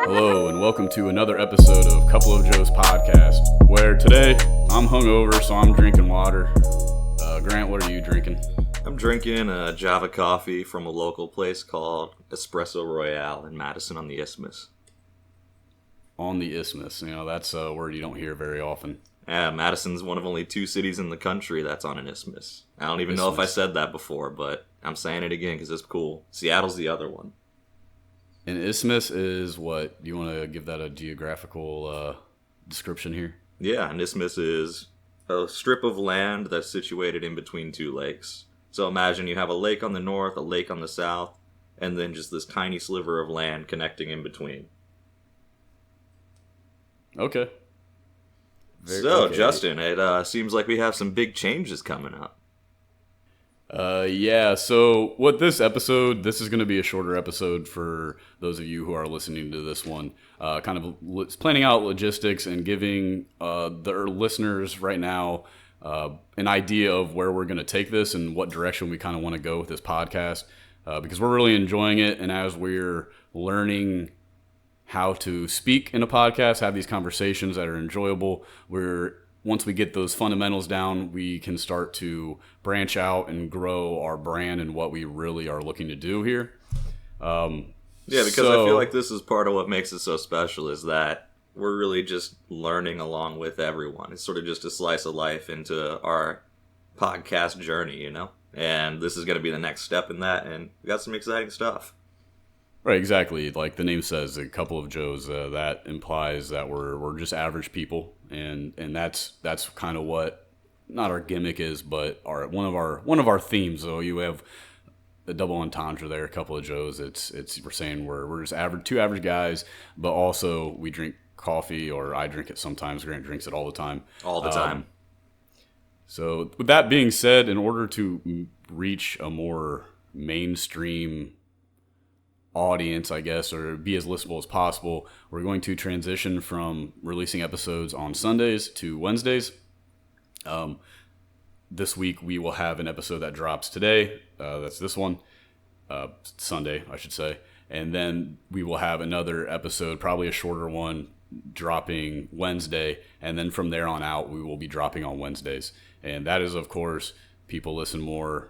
Hello, and welcome to another episode of Couple of Joe's podcast, where today I'm hungover, so I'm drinking water. Grant, what are you drinking? I'm drinking a Java coffee from a local place called Espresso Royale in Madison on the Isthmus. On the Isthmus. That's a word you don't hear very often. Yeah, Madison's one of only 2 cities in the country that's on an isthmus. I don't even know if I said that before, but I'm saying it again because it's cool. Seattle's the other one. An isthmus is what? Do you want to give that a geographical description here? Yeah, an isthmus is a strip of land that's situated in between 2 lakes. So imagine you have a lake on the north, a lake on the south, and then just this tiny sliver of land connecting in between. Okay. Okay. Justin, it seems like we have some big changes coming up. Yeah, so this is going to be a shorter episode for those of you who are listening to this one. Kind of planning out logistics and giving the listeners right now an idea of where we're going to take this and what direction we kind of want to go with this podcast. Because we're really enjoying it, and as we're learning how to speak in a podcast, have these conversations that are enjoyable, once we get those fundamentals down, we can start to branch out and grow our brand and what we really are looking to do here. I feel like this is part of what makes it so special is that we're really just learning along with everyone. It's sort of just a slice of life into our podcast journey, And this is going to be the next step in that, and we got some exciting stuff. Right, exactly. Like the name says, a couple of Joes. That implies that we're just average people, and that's kind of what not our gimmick is, but one of our themes. So you have a double entendre there. A couple of Joes. It's we're saying we're just two average guys, but also we drink coffee, or I drink it sometimes. Grant drinks it all the time. All the time. So with that being said, in order to reach a more mainstream audience, I guess, or be as listenable as possible, we're going to transition from releasing episodes on Sundays to Wednesdays. This week we will have an episode that drops today. That's this one, Sunday, I should say. And then we will have another episode, probably a shorter one, dropping Wednesday. And then from there on out, we will be dropping on Wednesdays. And that is, of course, people listen more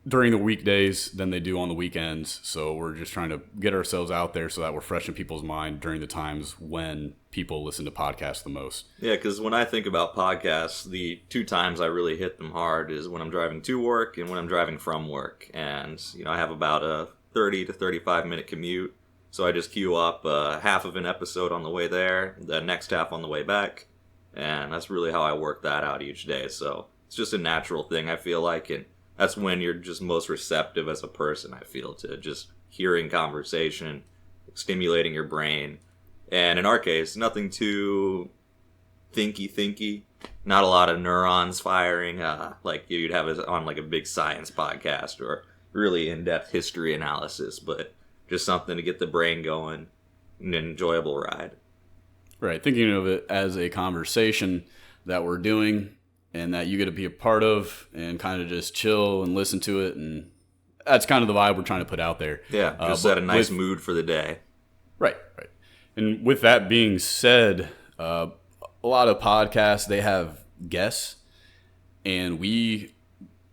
during the weekdays than they do on the weekends. So we're just trying to get ourselves out there so that we're fresh in people's mind during the times when people listen to podcasts the most. Yeah, because when I think about podcasts, the 2 times I really hit them hard is when I'm driving to work and when I'm driving from work. And, I have about a 30 to 35 minute commute. So I just queue up half of an episode on the way there, the next half on the way back. And that's really how I work that out each day. So it's just a natural thing, I feel like. And that's when you're just most receptive as a person, I feel, to just hearing conversation, stimulating your brain. And in our case, nothing too thinky, not a lot of neurons firing like you'd have on like a big science podcast or really in-depth history analysis, but just something to get the brain going, an enjoyable ride. Right, thinking of it as a conversation that we're doing and that you get to be a part of and kind of just chill and listen to it. And that's kind of the vibe we're trying to put out there. Yeah, just set a nice mood for the day. Right. And with that being said, a lot of podcasts, they have guests, and we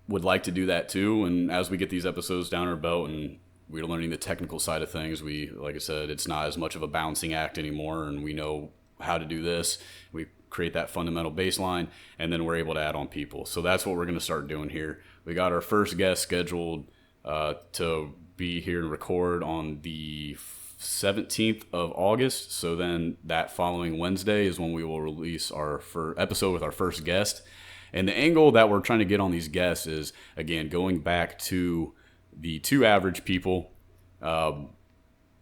would like to do that too. And as we get these episodes down our belt and we're learning the technical side of things, like I said, it's not as much of a balancing act anymore, and we know how to do this. We create that fundamental baseline, and then we're able to add on people. So that's what we're going to start doing here. We got our first guest scheduled to be here and record on the 17th of August. So then that following Wednesday is when we will release our episode with our first guest. And the angle that we're trying to get on these guests is, again, going back to the 2 average people.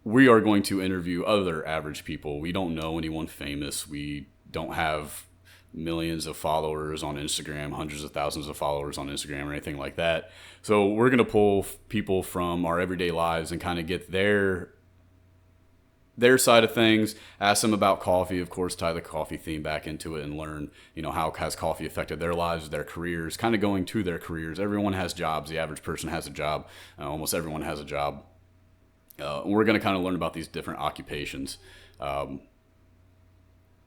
We are going to interview other average people. We don't know anyone famous. We don't have millions of followers on Instagram, hundreds of thousands of followers on Instagram, or anything like that. So we're going to pull people from our everyday lives and kind of get their side of things, ask them about coffee, of course, tie the coffee theme back into it and learn, how has coffee affected their lives, their careers, kind of going to their careers. Everyone has jobs. The average person has a job. Almost everyone has a job. We're going to kind of learn about these different occupations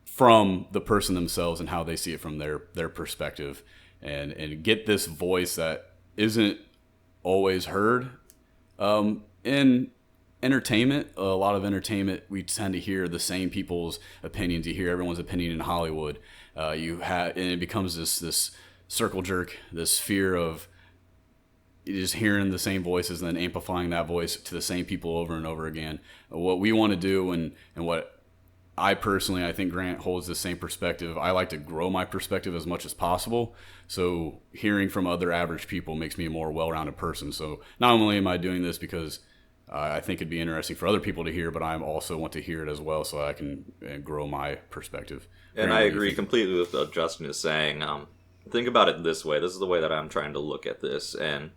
from the person themselves and how they see it from their perspective, and get this voice that isn't always heard. In entertainment, a lot of entertainment, we tend to hear the same people's opinions. You hear everyone's opinion in Hollywood. And it becomes this circle jerk, this fear of just hearing the same voices and then amplifying that voice to the same people over and over again. What we want to do, and what I think Grant holds the same perspective. I like to grow my perspective as much as possible. So hearing from other average people makes me a more well-rounded person. So not only am I doing this because I think it'd be interesting for other people to hear, but I also want to hear it as well so I can grow my perspective. And I agree completely with what Justin is saying. Think about it this way. This is the way that I'm trying to look at this. And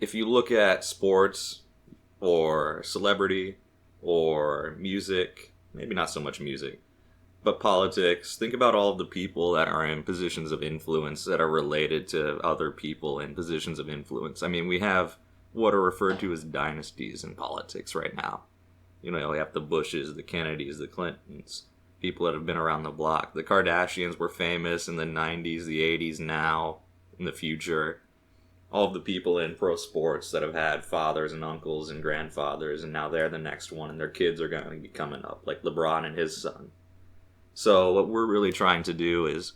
if you look at sports or celebrity or music, maybe not so much music, but politics, think about all of the people that are in positions of influence that are related to other people in positions of influence. I mean, we have what are referred to as dynasties in politics right now. You know, we have the Bushes, the Kennedys, the Clintons, people that have been around the block. The Kardashians were famous in the 90s, the 80s, now, in the future. All of the people in pro sports that have had fathers and uncles and grandfathers, and now they're the next one, and their kids are going to be coming up, like LeBron and his son. So what we're really trying to do is,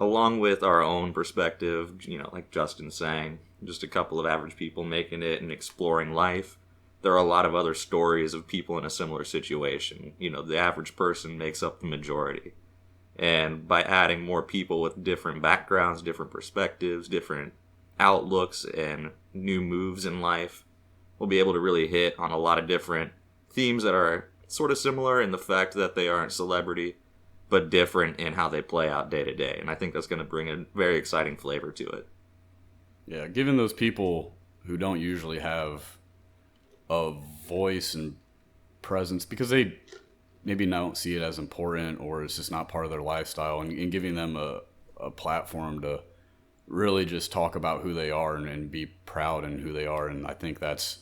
along with our own perspective, you know, like Justin's saying, just a couple of average people making it and exploring life, there are a lot of other stories of people in a similar situation. You know, the average person makes up the majority. And by adding more people with different backgrounds, different perspectives, different outlooks, and new moves in life, we'll be able to really hit on a lot of different themes that are sort of similar in the fact that they aren't celebrity, but different in how they play out day to day. And I think that's going to bring a very exciting flavor to it. Yeah, given those people who don't usually have a voice and presence because they maybe don't see it as important, or it's just not part of their lifestyle, and giving them a platform to really just talk about who they are and be proud in who they are. And I think that's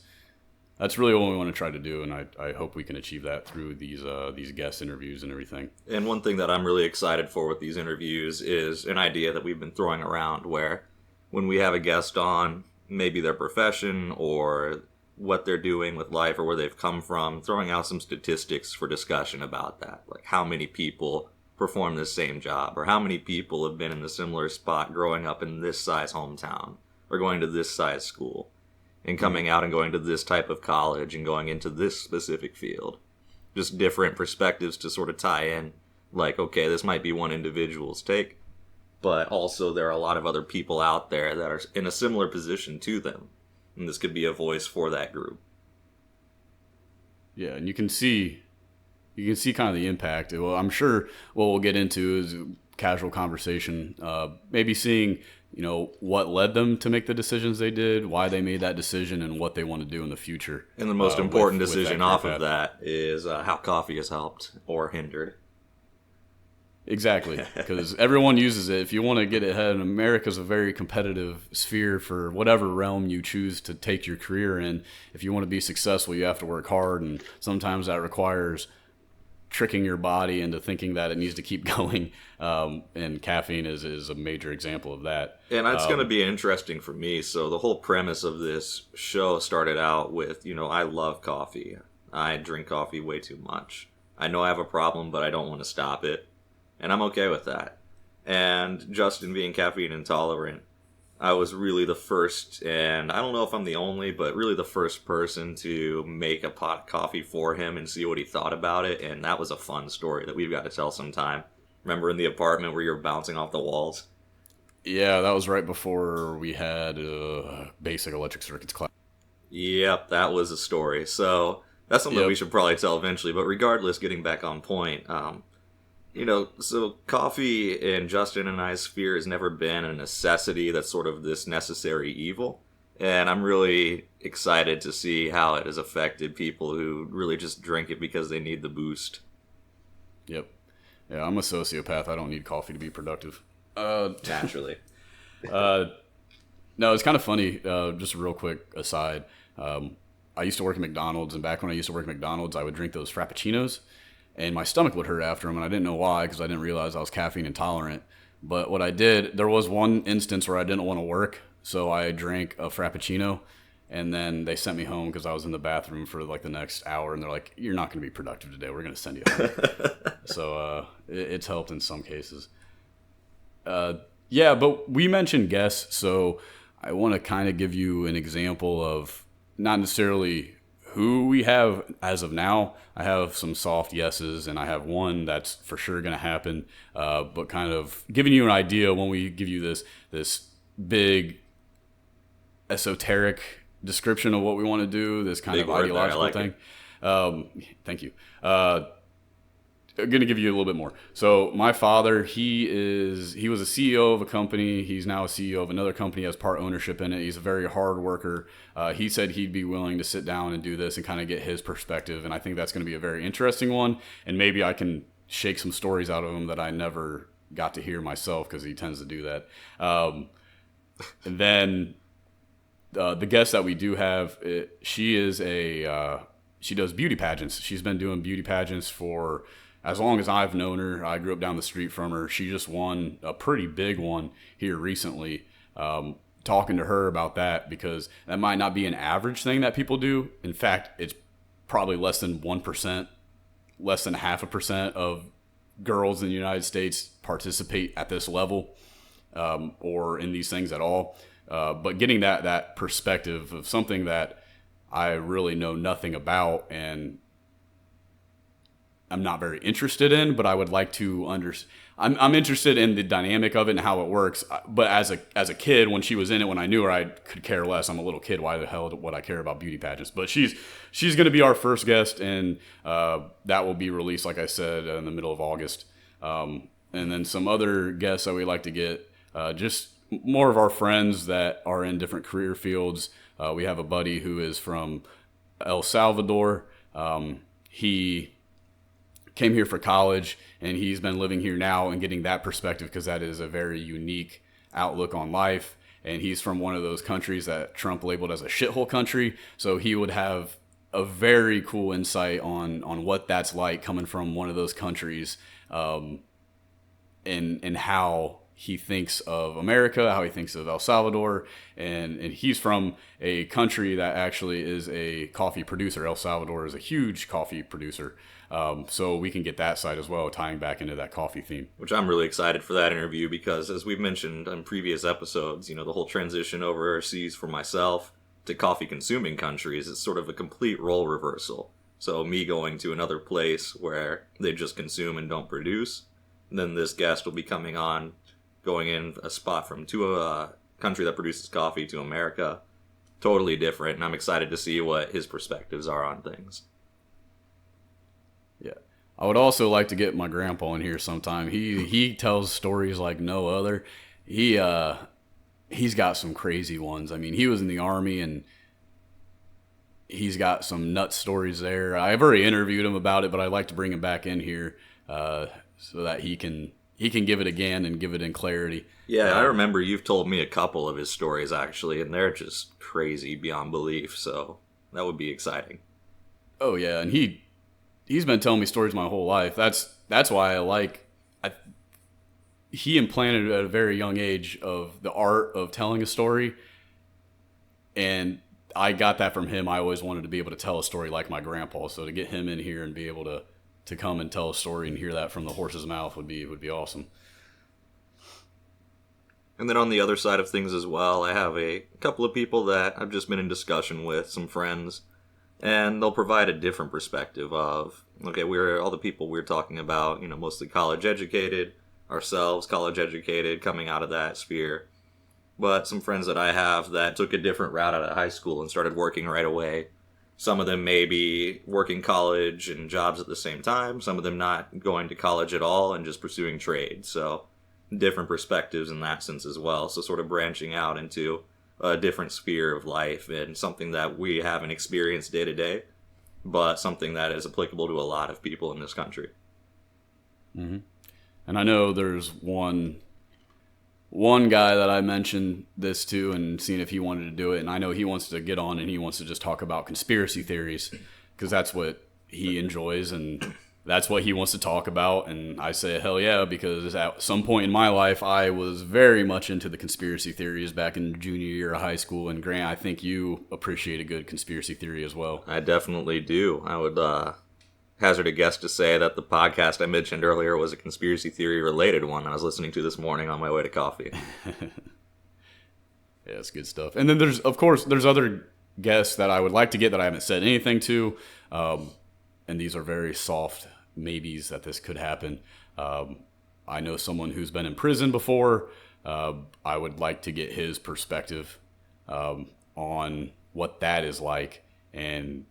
really what we want to try to do, and I hope we can achieve that through these guest interviews and everything. And one thing that I'm really excited for with these interviews is an idea that we've been throwing around where when we have a guest on, maybe their profession or what they're doing with life or where they've come from, throwing out some statistics for discussion about that. Like how many people perform this same job, or how many people have been in the similar spot growing up in this size hometown, or going to this size school, and coming out and going to this type of college and going into this specific field. Just different perspectives to sort of tie in, like, okay, this might be one individual's take, but also there are a lot of other people out there that are in a similar position to them, and this could be a voice for that group. Yeah, and you can see kind of the impact. Well, I'm sure what we'll get into is casual conversation, maybe seeing, you know, what led them to make the decisions they did, why they made that decision, and what they want to do in the future. And the most important decision off of that is how coffee has helped or hindered. Exactly, because everyone uses it. If you want to get ahead, and America's a very competitive sphere for whatever realm you choose to take your career in. If you want to be successful, you have to work hard, and sometimes that requires tricking your body into thinking that it needs to keep going. And caffeine is a major example of that. And that's going to be interesting for me. So the whole premise of this show started out with, you know, I love coffee. I drink coffee way too much. I know I have a problem, but I don't want to stop it. And I'm okay with that. And Justin being caffeine intolerant, I was really the first, and I don't know if I'm the only, but really the first person to make a pot of coffee for him and see what he thought about it. And that was a fun story that we've got to tell sometime. Remember in the apartment where you were bouncing off the walls? Yeah, that was right before we had basic electric circuits class. Yep, that was a story. So that's something we should probably tell eventually. But regardless, getting back on point, you know, so coffee in Justin and I's sphere has never been a necessity that's sort of this necessary evil. And I'm really excited to see how it has affected people who really just drink it because they need the boost. Yep. Yeah, I'm a sociopath. I don't need coffee to be productive. Naturally. No, it's kind of funny. Just a real quick aside. I used to work at McDonald's, and back when I used to work at McDonald's, I would drink those Frappuccinos, and my stomach would hurt after them, and I didn't know why because I didn't realize I was caffeine intolerant. But what I did, there was one instance where I didn't want to work, so I drank a Frappuccino, and then they sent me home because I was in the bathroom for like the next hour, and they're like, "You're not going to be productive today. We're going to send you home." So it's helped in some cases. Yeah, but we mentioned guests, so I want to kind of give you an example of not necessarily who we have as of now. I have some soft yeses, and I have one that's for sure going to happen, but kind of giving you an idea when we give you this big esoteric description of what we want to do, this kind of ideological thing. Thank you. I'm going to give you a little bit more. So my father, he was a CEO of a company. He's now a CEO of another company, has part ownership in it. He's a very hard worker. He said he'd be willing to sit down and do this and kind of get his perspective. And I think that's going to be a very interesting one. And maybe I can shake some stories out of him that I never got to hear myself because he tends to do that. And then the guest that we do have, she does beauty pageants. She's been doing beauty pageants for as long as I've known her. I grew up down the street from her. She just won a pretty big one here recently. Talking to her about that, because that might not be an average thing that people do. In fact, it's probably less than 1%, less than 0.5% of girls in the United States participate at this level or in these things at all. But getting that perspective of something that I really know nothing about and I'm not very interested in, but I would like to understand. I'm interested in the dynamic of it and how it works. But as a kid, when she was in it, when I knew her, I could care less. I'm a little kid. Why the hell would I care about beauty pageants? But she's going to be our first guest, and that will be released, like I said, in the middle of August. And then some other guests that we like to get, just more of our friends that are in different career fields. We have a buddy who is from El Salvador. He came here for college, and he's been living here now and getting that perspective because that is a very unique outlook on life. And he's from one of those countries that Trump labeled as a shithole country. So he would have a very cool insight on what that's like coming from one of those countries, and how he thinks of America, how he thinks of El Salvador. And he's from a country that actually is a coffee producer. El Salvador is a huge coffee producer. So we can get that side as well, tying back into that coffee theme. Which I'm really excited for that interview because, as we've mentioned in previous episodes, the whole transition overseas for myself to coffee-consuming countries is sort of a complete role reversal. So me going to another place where they just consume and don't produce, then this guest will be coming on, going in a spot to a country that produces coffee to America. Totally different, and I'm excited to see what his perspectives are on things. Yeah. I would also like to get my grandpa in here sometime. He tells stories like no other. He's got some crazy ones. I mean, he was in the Army, and he's got some nut stories there. I've already interviewed him about it, but I'd like to bring him back in here so that he can give it again and give it in clarity. Yeah, I remember you've told me a couple of his stories, actually, and they're just crazy beyond belief, so that would be exciting. Oh, yeah, and he's been telling me stories my whole life. That's why he implanted at a very young age of the art of telling a story, and I got that from him. I always wanted to be able to tell a story like my grandpa, so to get him in here and be able to come and tell a story and hear that from the horse's mouth would be awesome. And then on the other side of things as well, I have a couple of people that I've just been in discussion with, some friends, and they'll provide a different perspective of, okay, all the people we're talking about, mostly college educated, ourselves college educated, coming out of that sphere. But some friends that I have that took a different route out of high school and started working right away. Some of them may be working college and jobs at the same time. Some of them not going to college at all and just pursuing trade. So different perspectives in that sense as well. So sort of branching out into a different sphere of life and something that we haven't experienced day to day, but something that is applicable to a lot of people in this country. Mm-hmm. And I know there's one one guy that I mentioned this to and seeing if he wanted to do it, and I know he wants to get on and he wants to just talk about conspiracy theories because that's what he enjoys and that's what he wants to talk about. And I say, hell yeah, because at some point in my life, I was very much into the conspiracy theories back in junior year of high school. And Grant, I think you appreciate a good conspiracy theory as well. I definitely do. I would hazard a guess to say that the podcast I mentioned earlier was a conspiracy theory related one I was listening to this morning on my way to coffee. Yeah, it's good stuff. And then there's other guests that I would like to get that I haven't said anything to. And these are very soft maybes that this could happen. I know someone who's been in prison before. I would like to get his perspective on what that is like and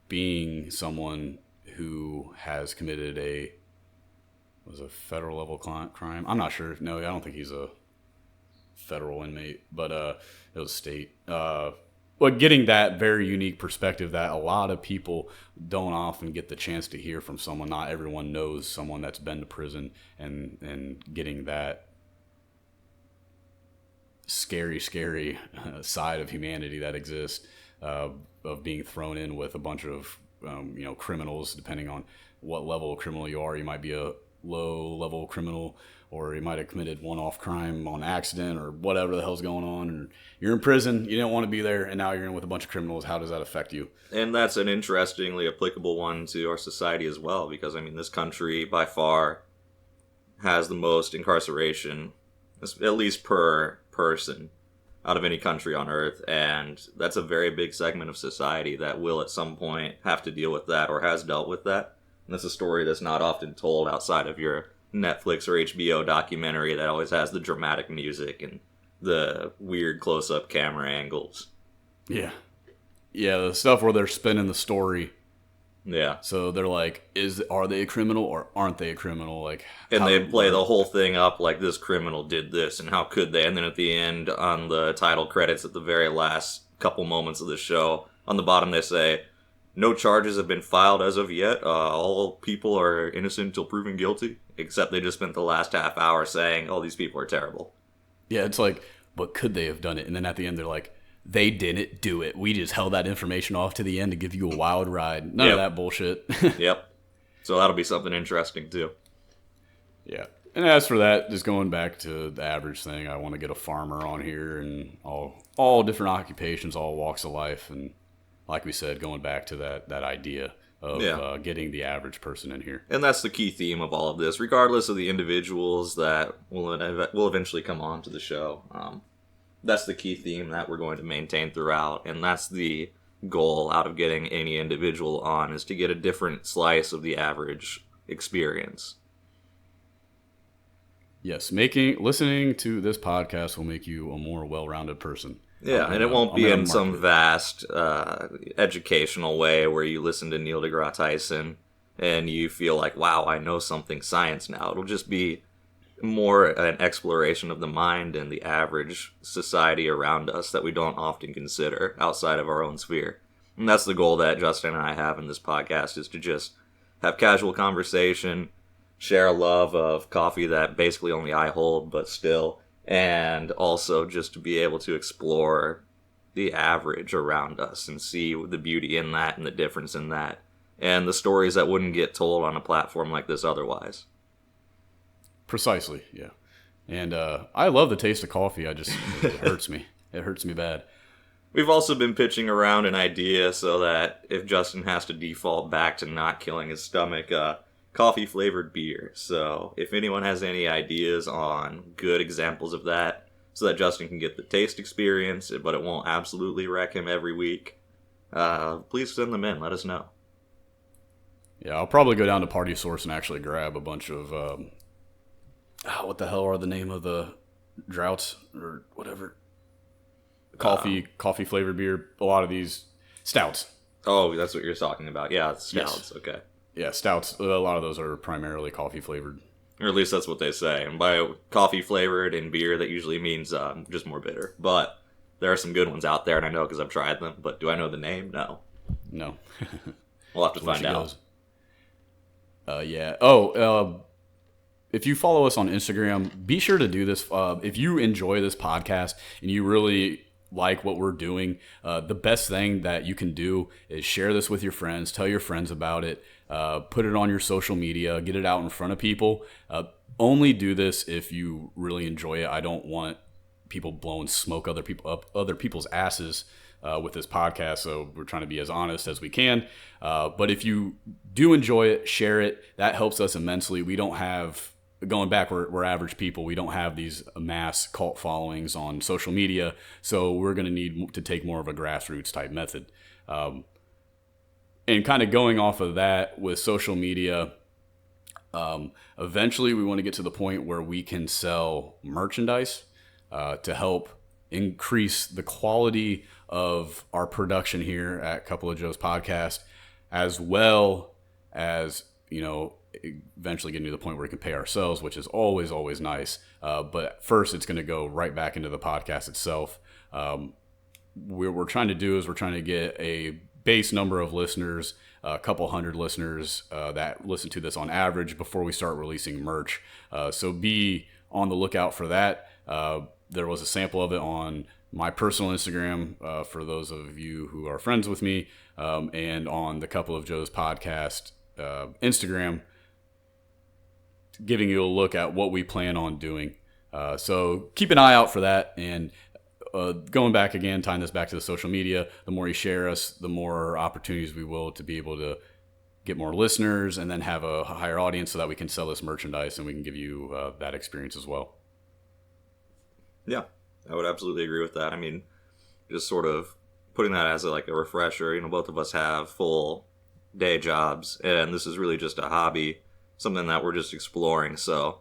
being someone who has committed a federal level crime. I'm not sure. No, I don't think he's a federal inmate, but it was state. But getting that very unique perspective that a lot of people don't often get the chance to hear from someone. Not everyone knows someone that's been to prison, and getting that scary side of humanity that exists of being thrown in with a bunch of criminals, depending on what level of criminal you are. You might be a low level criminal, or you might have committed one-off crime on accident, or whatever the hell's going on. And you're in prison, you didn't want to be there, and now you're in with a bunch of criminals. How does that affect you? And that's an interestingly applicable one to our society as well, because, I mean, this country by far has the most incarceration, at least per person, out of any country on earth. And that's a very big segment of society that will at some point have to deal with that or has dealt with that. And that's a story that's not often told outside of your Netflix or HBO documentary that always has the dramatic music and the weird close-up camera angles. Yeah, the stuff where they're spinning the story. Yeah. So they're like, are they a criminal or aren't they a criminal? Like, and they play the whole thing up like this criminal did this and how could they? And then at the end, on the title credits at the very last couple moments of the show, on the bottom they say, no charges have been filed as of yet. All people are innocent until proven guilty. Except they just spent the last half hour saying, oh, these people are terrible. Yeah, it's like, but could they have done it? And then at the end, they're like, they didn't do it. We just held that information off to the end to give you a wild ride. None of that bullshit. Yep. So that'll be something interesting, too. Yeah. And as for that, just going back to the average thing, I want to get a farmer on here and all different occupations, all walks of life. And like we said, going back to that idea of getting the average person in here. And that's the key theme of all of this, regardless of the individuals that will eventually come on to the show. That's the key theme that we're going to maintain throughout, and that's the goal out of getting any individual on, is to get a different slice of the average experience. Yes, listening to this podcast will make you a more well-rounded person. Yeah, and it won't be in some vast educational way where you listen to Neil deGrasse Tyson and you feel like, wow, I know something science now. It'll just be more an exploration of the mind and the average society around us that we don't often consider outside of our own sphere. And that's the goal that Justin and I have in this podcast, is to just have casual conversation, share a love of coffee that basically only I hold, but still, and also just to be able to explore the average around us and see the beauty in that and the difference in that, and the stories that wouldn't get told on a platform like this otherwise. Precisely, yeah. And I love the taste of coffee. It hurts me. It hurts me bad. We've also been pitching around an idea so that if Justin has to default back to not killing his stomach, coffee-flavored beer. So if anyone has any ideas on good examples of that, so that Justin can get the taste experience, but it won't absolutely wreck him every week, please send them in. Let us know. Yeah, I'll probably go down to Party Source and actually grab a bunch of... what the hell are the name of the droughts or whatever? Coffee flavored beer. A lot of these stouts. Oh, that's what you're talking about. Yeah, stouts. Yes. Okay. Yeah, stouts. A lot of those are primarily coffee flavored. Or at least that's what they say. And by coffee flavored in beer, that usually means just more bitter. But there are some good ones out there, and I know because I've tried them. But do I know the name? No. We'll have to find out. Yeah. if you follow us on Instagram, be sure to do this. If you enjoy this podcast and you really like what we're doing, the best thing that you can do is share this with your friends, tell your friends about it, put it on your social media, get it out in front of people. Only do this if you really enjoy it. I don't want people blowing smoke up other people's asses with this podcast, so we're trying to be as honest as we can. But if you do enjoy it, share it. That helps us immensely. We don't have, going back, we're average people. We don't have these mass cult followings on social media, so we're going to need to take more of a grassroots type method. And kind of going off of that with social media, eventually we want to get to the point where we can sell merchandise to help increase the quality of our production here at Couple of Joe's podcast, as well as, eventually getting to the point where we can pay ourselves, which is always, always nice. But first, it's going to go right back into the podcast itself. What we're trying to do is we're trying to get a base number of listeners, a couple hundred listeners that listen to this on average before we start releasing merch. So be on the lookout for that. There was a sample of it on my personal Instagram for those of you who are friends with me, and on the Couple of Joe's podcast Instagram, giving you a look at what we plan on doing. So keep an eye out for that. And going back again, tying this back to the social media, the more you share us, the more opportunities we will to be able to get more listeners and then have a higher audience so that we can sell this merchandise and we can give you that experience as well. Yeah, I would absolutely agree with that. I mean, just sort of putting that as a refresher, both of us have full day jobs, and this is really just a hobby, something that we're just exploring. So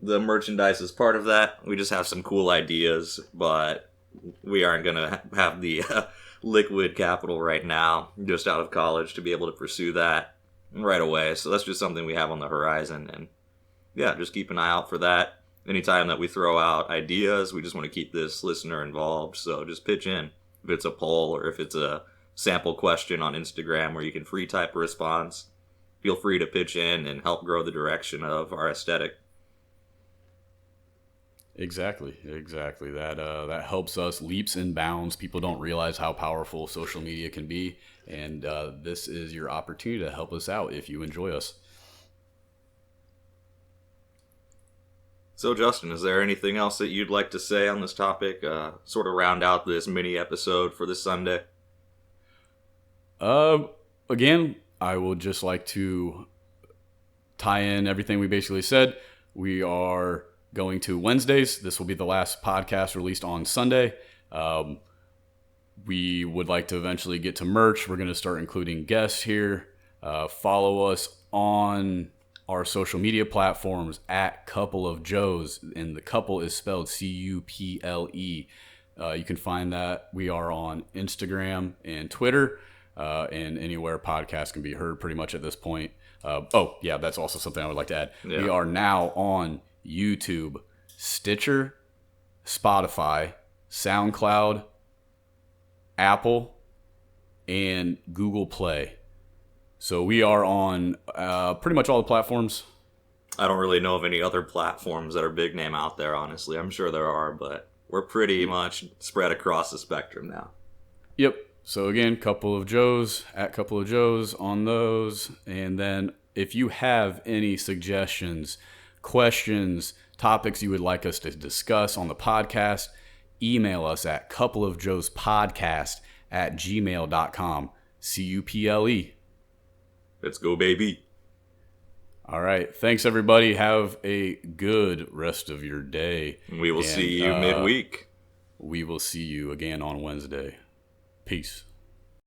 the merchandise is part of that. We just have some cool ideas, but we aren't going to have the liquid capital right now, just out of college, to be able to pursue that right away. So that's just something we have on the horizon, and yeah, just keep an eye out for that. Anytime that we throw out ideas, we just want to keep this listener involved. So just pitch in. If it's a poll or if it's a sample question on Instagram where you can free type a response, feel free to pitch in and help grow the direction of our aesthetic. Exactly. That helps us leaps and bounds. People don't realize how powerful social media can be, and this is your opportunity to help us out if you enjoy us. So, Justin, is there anything else that you'd like to say on this topic? Sort of round out this mini episode for this Sunday? Again, I would just like to tie in everything we basically said. We are going to Wednesdays. This will be the last podcast released on Sunday. We would like to eventually get to merch. We're going to start including guests here. Follow us on our social media platforms at Couple of Joe's, and the couple is spelled Cuple. You can find that. We are on Instagram and Twitter, and anywhere podcasts can be heard pretty much at this point. That's also something I would like to add. Yeah. We are now on YouTube, Stitcher, Spotify, SoundCloud, Apple, and Google Play. So we are on pretty much all the platforms. I don't really know of any other platforms that are big name out there, honestly. I'm sure there are, but we're pretty much spread across the spectrum now. Yep. So again, Couple of Joe's, at Couple of Joe's on those. And then if you have any suggestions, questions, topics you would like us to discuss on the podcast, email us at coupleofjoespodcast@gmail.com. Cuple. Let's go, baby. All right. Thanks, everybody. Have a good rest of your day. We will see you midweek. We will see you again on Wednesday. Peace.